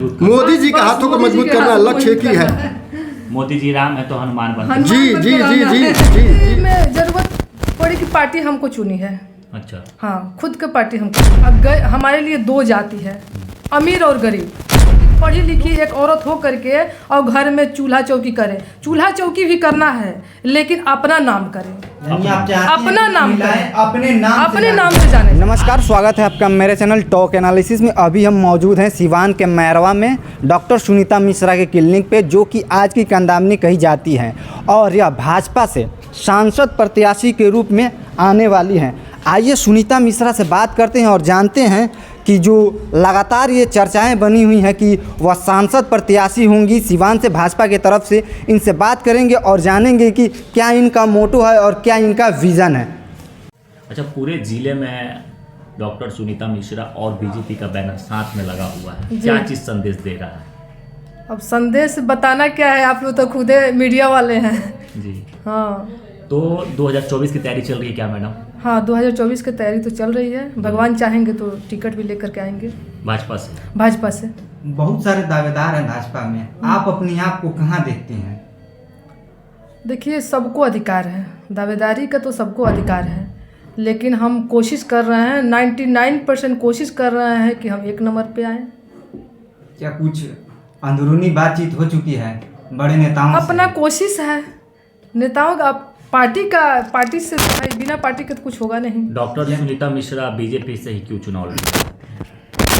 मोदी जी के हाथों को मजबूत करना लक्ष्य की है। मोदी जी राम है तो हनुमान बन जी जी जी जी जी में जरूरत पड़ी कि पार्टी हमको चुनी है। अच्छा, हाँ, खुद के पार्टी हमको हमारे लिए दो जाति है, अमीर और गरीब। पढ़ी लिखी एक औरत हो करके और घर में चूल्हा चौकी करे, चूल्हा चौकी भी करना है लेकिन अपना नाम करे, अपना नाम करे, अपने नाम से जाने। नमस्कार, स्वागत है आपका मेरे चैनल टॉक एनालिसिस में। अभी हम मौजूद हैं सिवान के मैरवा में डॉक्टर सुनीता मिश्रा के क्लिनिक पे, जो कि आज की कंदामनी कही जाती है और यह भाजपा से सांसद प्रत्याशी के रूप में आने वाली हैं। आइए सुनीता मिश्रा से बात करते हैं और जानते हैं कि जो लगातार ये चर्चाएं बनी हुई हैं कि वह सांसद प्रत्याशी होंगी सिवान से भाजपा की तरफ से। इनसे बात करेंगे और जानेंगे कि क्या इनका मोटो है और क्या इनका विज़न है। अच्छा, पूरे जिले में डॉक्टर सुनीता मिश्रा और बीजेपी का बैनर साथ में लगा हुआ है, क्या चीज़ संदेश दे रहा है? अब संदेश बताना क्या है, आप लोग तो खुद मीडिया वाले हैं जी। हाँ, तो 2024 की तैयारी चल रही है क्या मैडम? हाँ, 2024 की तैयारी तो चल रही है। भगवान चाहेंगे तो टिकट भी लेकर के आएंगे भाजपा से। भाजपा से। बहुत सारे दावेदार हैं भाजपा में, आप अपने आप को कहाँ देखते हैं? देखिए, सबको अधिकार है, दावेदारी का तो सबको अधिकार है, लेकिन हम कोशिश कर रहे हैं, 99% कोशिश कर रहे हैं कि हम 1 नंबर पे आएँ। क्या कुछ अंदरूनी बातचीत हो चुकी है बड़े नेताओं से? अपना कोशिश है, नेताओं का पार्टी से भाई, बिना पार्टी के तो कुछ होगा नहीं। डॉक्टर सुनीता मिश्रा बीजेपी से ही क्यों चुनाव लड़ी?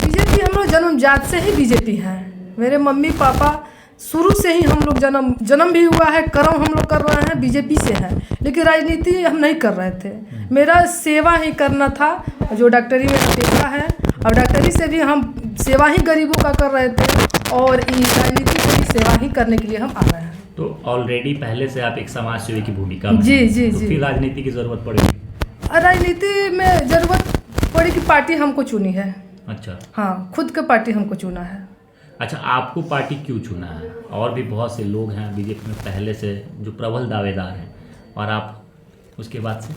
बीजेपी हम लोग जन्मजात से ही बीजेपी हैं। मेरे मम्मी पापा शुरू से ही हम लोग जन्म भी हुआ है, कर्म हम लोग कर रहे हैं, बीजेपी से है, लेकिन राजनीति हम नहीं कर रहे थे। मेरा सेवा ही करना था, जो डॉक्टरी में पेशा है, और डॉक्टरी से भी हम सेवा ही गरीबों का कर रहे थे, और राजनीति से भी सेवा ही करने के लिए हम आ रहे हैं। तो ऑलरेडी पहले से आप एक समाज सेवी की भूमिका में जी हैं, जी तो जी। फिर राजनीति की जरूरत पड़ेगी? राजनीति में जरूरत पड़ी कि पार्टी हमको चुनी है। अच्छा हाँ, खुद के पार्टी हमको चुना है। अच्छा, आपको पार्टी क्यों चुना है? और भी बहुत से लोग हैं बीजेपी में पहले से जो प्रबल दावेदार हैं, और आप उसके बाद से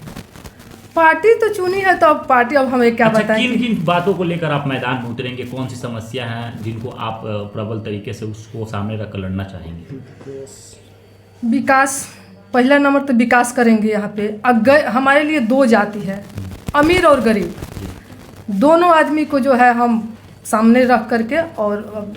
पार्टी तो चुनी है, तो अब पार्टी अब हमें क्या बताएं। किन किन बातों को लेकर आप मैदान में उतरेंगे? कौन सी समस्या हैं जिनको आप प्रबल तरीके से उसको सामने रखकर लड़ना चाहेंगे? विकास, पहला नंबर तो विकास करेंगे। यहाँ पे हमारे लिए दो जाति है, अमीर और गरीब। दोनों आदमी को जो है हम सामने रख करके और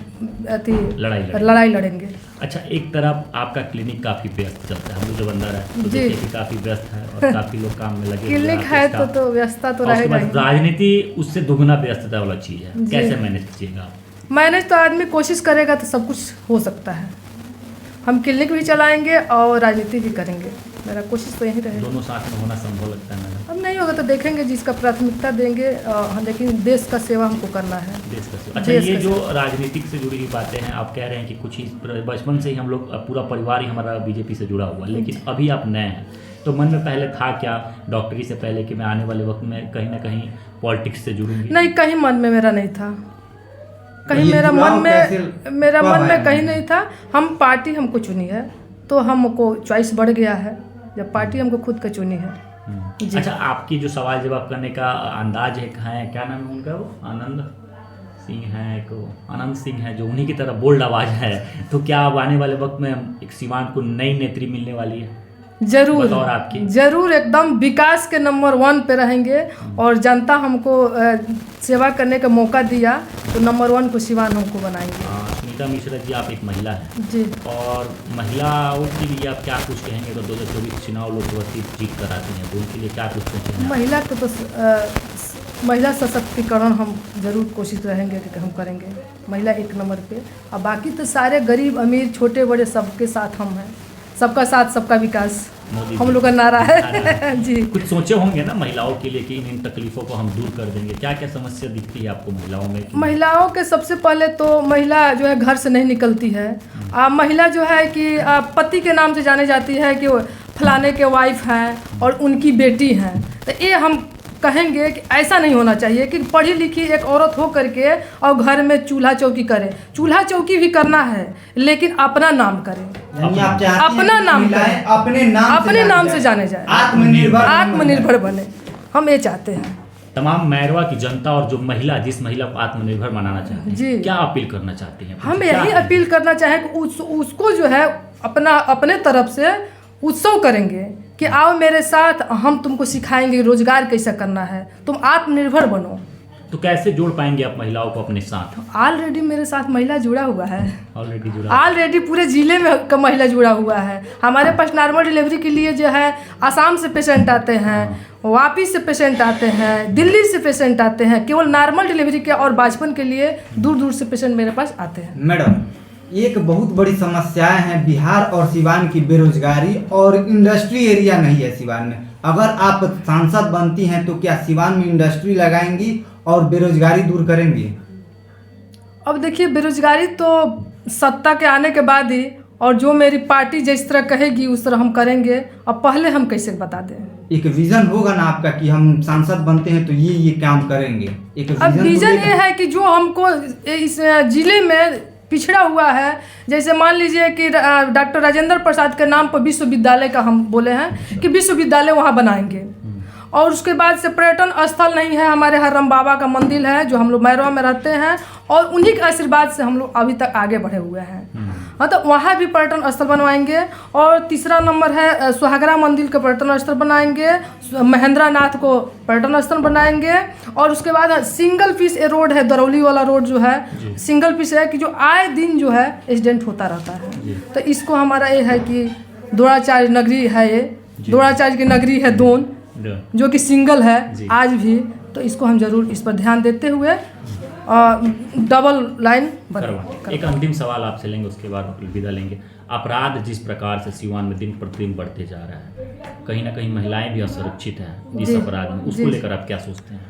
लड़ाई लड़ेंगे। अच्छा, एक तरफ आपका क्लिनिक काफ़ी व्यस्त चलता है, हम लोग जब अंदर है तो जी। देखिए कि काफ़ी व्यस्त है और काफ़ी लोग काम में लगे हुए हैं। क्लिनिक है तो व्यस्तता तो और उसके रहेगा बाद ही। राजनीति उससे दोगुना व्यस्तता वाला चीज़ है, जी। कैसे मैनेज कीजिएगा आप? मैनेज तो आदमी कोशिश करेगा तो सब कुछ हो सकता है। हम क्लिनिक भी चलाएंगे और राजनीति भी करेंगे, मेरा कोशिश तो यही रहेगा। दोनों साथ में होना संभव लगता है मैडम? अब नहीं होगा तो देखेंगे, जिसका प्राथमिकता देंगे, लेकिन देश का सेवा हमको करना है। देश का सेवा। अच्छा, देश ये का जो राजनीतिक से जुड़ी हुई बातें हैं, आप कह रहे हैं कि कुछ ही बचपन से ही हम लोग पूरा परिवार ही हमारा बीजेपी से जुड़ा हुआ, लेकिन अभी आप नए हैं, तो मन में पहले था क्या डॉक्टरी से पहले कि मैं आने वाले वक्त में कहीं ना कहीं पॉलिटिक्स से जुड़ूंगी? नहीं, कहीं मन में मेरा नहीं था, कहीं मेरा मन में कहीं नहीं था। हम पार्टी हमको चुनी है तो हमको चॉइस बढ़ गया है, जब पार्टी हमको खुद का चुनी है। जी। अच्छा, आपकी जो सवाल जवाब करने का अंदाज है, क्या नाम है उनका? वो आनंद सिंह है, जो उन्हीं की तरह बोल्ड आवाज़ है, तो क्या अब आने वाले वक्त में एक सिवान को नई नेत्री मिलने वाली है? जरूर, बतौर आपकी। जरूर, एकदम विकास के नंबर 1 पे रहेंगे, और जनता हमको सेवा करने का मौका दिया तो नंबर 1 को सिवान हमको बनाएंगे। सुनीता मिश्रा जी, आप एक महिला हैं जी, और महिलाओं के लिए आप क्या कुछ कहेंगे? तो 2024 चुनाव लोग जीत कर आती हैं, तो उनके लिए क्या कुछ सोचेंगे? महिला को तो महिला सशक्तिकरण हम जरूर कोशिश रहेंगे कि हम करेंगे, महिला 1 नंबर पे। और बाकी तो सारे गरीब अमीर छोटे बड़े सबके साथ हम हैं, सबका साथ सबका विकास हम लोग का नारा है। जी। कुछ सोचे होंगे ना महिलाओं के लिए कि इन तकलीफों को हम दूर कर देंगे, क्या क्या समस्या दिखती है आपको महिलाओं में? महिलाओं के सबसे पहले तो महिला जो है घर से नहीं निकलती है। महिला जो है कि पति के नाम से जाने जाती है कि फलाने के वाइफ हैं और उनकी बेटी हैं, तो ये हम कहेंगे कि ऐसा नहीं होना चाहिए कि पढ़ी लिखी एक औरत हो करके और घर में चूल्हा चौकी करे, चूल्हा चौकी भी करना है लेकिन अपना नाम करे, अपना नाम करे, अपने नाम से जाने जाए, आत्मनिर्भर बने, हम ये चाहते हैं। तमाम मैरवा की जनता और जो महिला, जिस महिला को आत्मनिर्भर बनाना चाहती जी। है, क्या अपील करना चाहती हैं? हम क्या यही है? अपील करना चाहें कि उसको जो है अपने तरफ से उत्सव करेंगे कि आओ मेरे साथ, हम तुमको सिखाएंगे रोजगार कैसे करना है, तुम आत्मनिर्भर बनो। तो कैसे जोड़ पाएंगे आप महिलाओं को अपने साथ? ऑलरेडी मेरे साथ महिला जुड़ा हुआ है, ऑलरेडी जुड़ा? ऑलरेडी पूरे ज़िले में का महिला जुड़ा हुआ है। हमारे पास नॉर्मल डिलीवरी के लिए जो है आसाम से पेशेंट आते हैं, वापी से पेशेंट आते हैं, दिल्ली से पेशेंट आते हैं, केवल नॉर्मल डिलीवरी के और बचपन के लिए दूर दूर से पेशेंट मेरे पास आते हैं। मैडम, एक बहुत बड़ी समस्याएं हैं बिहार और सिवान की, बेरोजगारी और इंडस्ट्री एरिया नहीं है सिवान में। अगर आप सांसद बनती हैं तो क्या सिवान में इंडस्ट्री लगाएंगी और बेरोजगारी दूर करेंगी? अब देखिए, बेरोजगारी तो सत्ता के आने के बाद ही, और जो मेरी पार्टी जिस तरह कहेगी उस तरह हम करेंगे। अब पहले हम कैसे बता दें? एक विजन होगा ना आपका कि हम सांसद बनते हैं तो ये काम करेंगे। एक अब विजन ये है कि जो हमको इस जिले में पिछड़ा हुआ है, जैसे मान लीजिए कि डॉक्टर राजेंद्र प्रसाद के नाम पर विश्वविद्यालय का हम बोले हैं कि विश्वविद्यालय वहाँ बनाएंगे। और उसके बाद से पर्यटन स्थल नहीं है, हमारे हरम बाबा का मंदिर है जो हम लोग मैरवा में रहते हैं, और उन्हीं के आशीर्वाद से हम लोग अभी तक आगे बढ़े हुए हैं। हाँ, तो वहाँ भी पर्यटन स्थल बनवाएंगे। और तीसरा नंबर है सुहागरा मंदिर का पर्यटन स्थल बनाएंगे, महेंद्र नाथ को पर्यटन स्थल बनाएंगे। और उसके बाद सिंगल पीस रोड है, दरौली वाला रोड जो है सिंगल पीस है कि जो आए दिन जो है एक्सीडेंट होता रहता है। तो इसको हमारा ये है कि द्रोणाचार्य नगरी है, ये द्रोणाचार्य की नगरी है दोन, जो कि सिंगल है आज भी। तो इसको हम जरूर इस पर ध्यान देते हुए डबल लाइन करवा। एक अंतिम सवाल आपसे लेंगे, उसके बाद विदा लेंगे। अपराध जिस प्रकार से सिवान में दिन प्रतिदिन बढ़ते जा रहा है, कहीं ना कहीं महिलाएं भी असुरक्षित हैं इस अपराध में, उसको लेकर आप क्या सोचते हैं?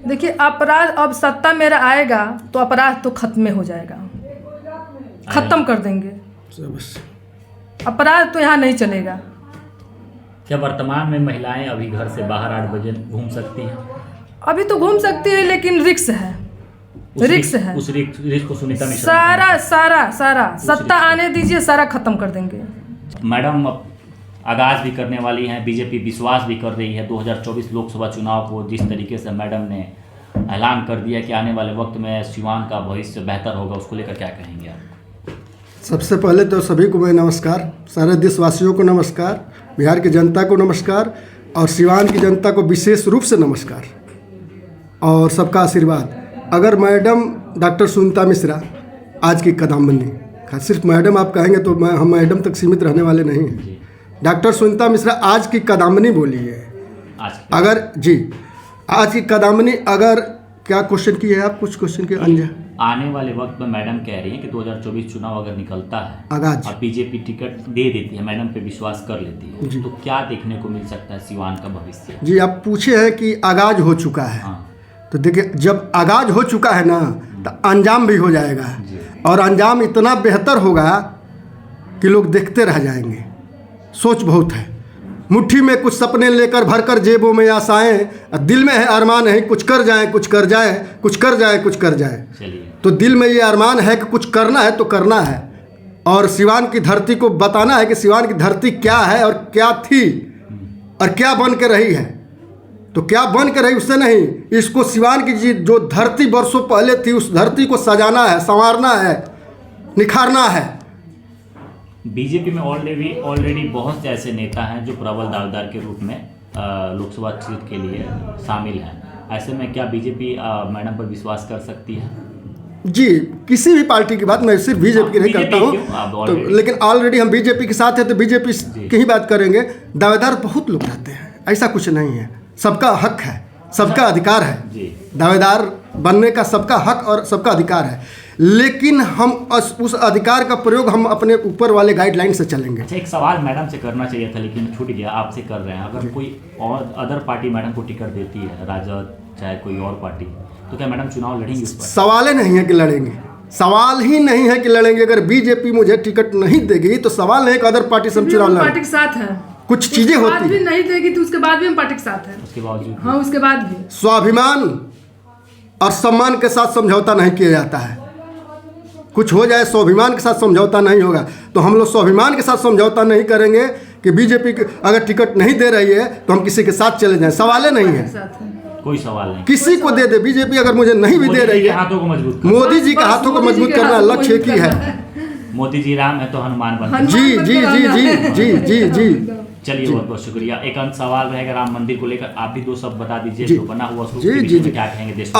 देखिए, अपराध अब सत्ता मेरा आएगा तो अपराध तो खत्म हो जाएगा, खत्म कर देंगे, अपराध तो यहाँ नहीं चलेगा। क्या वर्तमान में महिलाएं अभी घर से बाहर 8 बजे घूम सकती हैं? अभी तो घूम सकती है, लेकिन रिक्स है, रिक्स है। उस रिक्स को सुनीता मिश्रा सारा सत्ता आने दीजिए, सारा खत्म कर देंगे। मैडम अब आगाज भी करने वाली हैं, बीजेपी विश्वास भी कर रही है 2024 लोकसभा चुनाव को। जिस तरीके से मैडम ने ऐलान कर दिया कि आने वाले वक्त में सिवान का भविष्य बेहतर होगा, उसको लेकर क्या कहेंगे आप? सबसे पहले तो सभी को मैं नमस्कार, सारे देशवासियों को नमस्कार, बिहार की जनता को नमस्कार, और सिवान की जनता को विशेष रूप से नमस्कार और सबका आशीर्वाद। अगर मैडम डॉक्टर सुनीता मिश्रा आज की कदमबंदी, सिर्फ मैडम आप कहेंगे तो हम मैडम तक सीमित रहने वाले नहीं हैं। डॉक्टर सुनीता मिश्रा आज की कदमबंदी बोली है। अगर जी आज की कदमबंदी, अगर क्या क्वेश्चन की है आप? कुछ क्वेश्चन के अंजा आने वाले वक्त में मैडम कह रही हैं कि 2024 चुनाव अगर निकलता है आगाज और बीजेपी टिकट दे देती है, मैडम पे विश्वास कर लेती है, तो क्या देखने को मिल सकता है सिवान का भविष्य? जी, आप पूछे हैं कि आगाज हो चुका है। हाँ। तो देखिए, जब आगाज हो चुका है ना तो अंजाम भी हो जाएगा, और अंजाम इतना बेहतर होगा कि लोग देखते रह जाएंगे। सोच बहुत है, मुट्ठी में कुछ सपने लेकर भरकर जेबों में आशाएं, दिल में है अरमान है कुछ कर जाए, कुछ कर जाए, कुछ कर जाए, कुछ कर जाए। तो दिल में ये अरमान है कि कुछ करना है तो करना है, और सिवान की धरती को बताना है कि सिवान की धरती क्या है और क्या थी और क्या बन के रही है। तो क्या बन के रही उससे नहीं, इसको सिवान की जो धरती वर्षों पहले थी उस धरती को सजाना है, संवारना है, निखारना है। बीजेपी में ऑलरेडी बहुत से ऐसे नेता हैं जो प्रबल दावेदार के रूप में लोकसभा सीट के लिए शामिल हैं। ऐसे में क्या बीजेपी मैडम पर विश्वास कर सकती है? जी, किसी भी पार्टी की बात, मैं सिर्फ बीजेपी की नहीं करता हूँ तो, लेकिन ऑलरेडी हम बीजेपी के साथ हैं तो बीजेपी की ही बात करेंगे। दावेदार बहुत लोग रहते हैं, ऐसा कुछ नहीं है, सबका हक है, सबका अधिकार है, दावेदार बनने का सबका हक और सबका अधिकार है, लेकिन हम उस अधिकार का प्रयोग हम अपने ऊपर वाले गाइडलाइन से चलेंगे। अच्छा, एक सवाल मैडम से करना चाहिए था लेकिन छूट गया, आपसे कर रहे हैं। अगर कोई और अदर पार्टी मैडम को टिकट देती है, राजद चाहे कोई और पार्टी, तो क्या मैडम चुनाव लड़ेंगी उस पर? सवाल ही नहीं है कि लड़ेंगे, सवाल ही नहीं है कि लड़ेंगे। अगर बीजेपी मुझे टिकट नहीं देगी तो सवाल नहीं है कि अदर पार्टी से चुनाव लड़ेंगे। पार्टी के साथ है, कुछ चीजें होती हैं, नहीं देगी तो उसके बाद भी हम पार्टी के साथ हैं, उसके बावजूद। हाँ, उसके बाद भी स्वाभिमान और सम्मान के साथ समझौता नहीं किया जाता है। कुछ हो जाए स्वाभिमान के साथ समझौता नहीं होगा, तो हम लोग स्वाभिमान के साथ समझौता नहीं करेंगे कि बीजेपी अगर टिकट नहीं दे रही है तो हम किसी के साथ चले जाएं। सवाल नहीं है, कोई सवाल नहीं। किसी को दे दे, बीजेपी अगर मुझे नहीं भी दे मोदी रही जी के है, हाथों को मजबूत करो। मोदी जी के बस हाथों को मोदी जी मजबूत के करना हाथों को लक्ष्य एक ही मजबूत है। करना मोदी जी राम है तो हनुमान बन हनुमान जी जी जी जी जी जी जी चलिए, बहुत बहुत शुक्रिया। एक अंत सवाल रहेगा राम मंदिर को लेकर, आप भी दो शब्द बता दीजिए जी। जो बना हुआ उसको जी, उसके जी, विषय में जी। क्या कहेंगे देश को?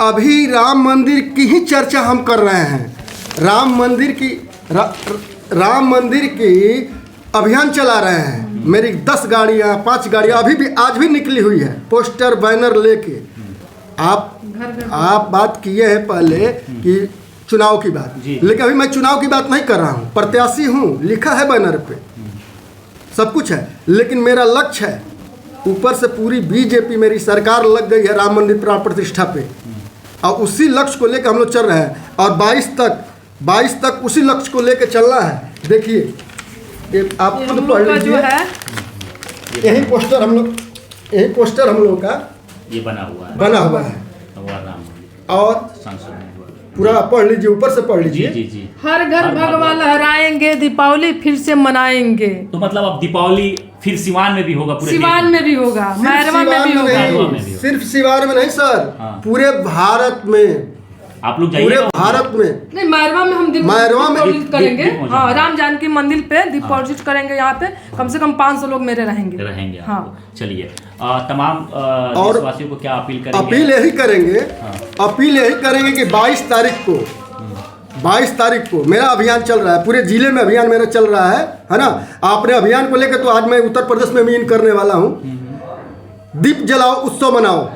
अभी राम मंदिर की ही चर्चा हम कर रहे हैं। राम मंदिर की अभियान चला रहे हैं। मेरी 10 गाड़ियाँ 5 गाड़ियाँ अभी भी आज भी निकली हुई है, पोस्टर बैनर लेके। आप बात किए हैं पहले कि चुनाव की बात, जी। लेकिन अभी मैं चुनाव की बात नहीं कर रहा हूँ। प्रत्याशी हूँ, लिखा है बैनर पे, सब कुछ है, लेकिन मेरा लक्ष्य है, ऊपर से पूरी बीजेपी मेरी सरकार लग गई है राम मंदिर प्राण प्रतिष्ठा पे, और उसी लक्ष्य को लेकर हम लोग चल रहे हैं। और 22 तक उसी लक्ष्य को लेकर चलना है। देखिए, ये आप ये खुद हम पढ़ लोग का जो लीजिए, है यही पोस्टर हम लोग का ये बना हुआ है बना हुआ है। भगवान राम मंदिर और संसद में। पूरा पढ़ लीजिए, ऊपर से पढ़ जी लीजिए। जी जी। हर घर भगवा लहराएंगे, दीपावली फिर से मनाएंगे। तो मतलब अब दीपावली फिर सिवान में भी होगा, पूरे सिवान देश में भी होगा, सिर्फ मैरवा में सिवान भी होगा। मैरवा में भी नहीं, होगा। सिर्फ सिवान में नहीं सर, हाँ। पूरे भारत में, आप लोग पूरे जाइए भारत में। नहीं, मैरवा में हम मैरवा में डिपॉजिट करेंगे। दीप हाँ, राम जानकी मंदिर पे डिपॉजिट करेंगे। यहाँ पे कम से कम 500 लोग मेरे रहेंगे। रहेंगे हाँ। आपको। चलिए, तमाम और देशवासियों को क्या अपील करेंगे? अपील यही करेंगे कि 22 तारीख को मेरा अभियान चल रहा है, पूरे जिले में अभियान मेरा चल रहा है ना। आपने अभियान को लेकर, तो आज मैं उत्तर प्रदेश में मीन करने वाला हूँ। दीप जलाओ, उत्सव मनाओ,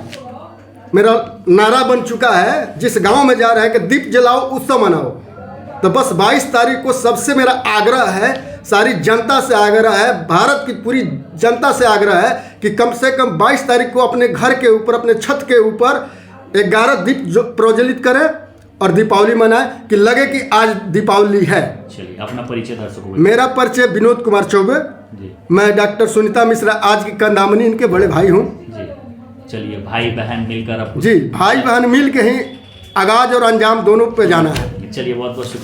मेरा नारा बन चुका है। जिस गांव में जा रहा है कि दीप जलाओ, उत्सव मनाओ। तो बस 22 तारीख को सबसे मेरा आग्रह है, सारी जनता से आग्रह है, भारत की पूरी जनता से आग्रह है कि कम से कम 22 तारीख को अपने घर के ऊपर, अपने छत के ऊपर 11 दीप प्रज्वलित करें और दीपावली मनाएं, कि लगे कि आज दीपावली है। चलिए, अपना परिचय दर्शकों को। मेरा परिचय विनोद कुमार चौबे, जी मैं डॉक्टर सुनीता मिश्रा आज की कंदामनी इनके बड़े भाई हूँ। जी। चलिए, भाई बहन मिलकर अब जी, भाई बहन मिल के ही आगाज और अंजाम दोनों पे जाना है। चलिए, बहुत बहुत शुक्रिया।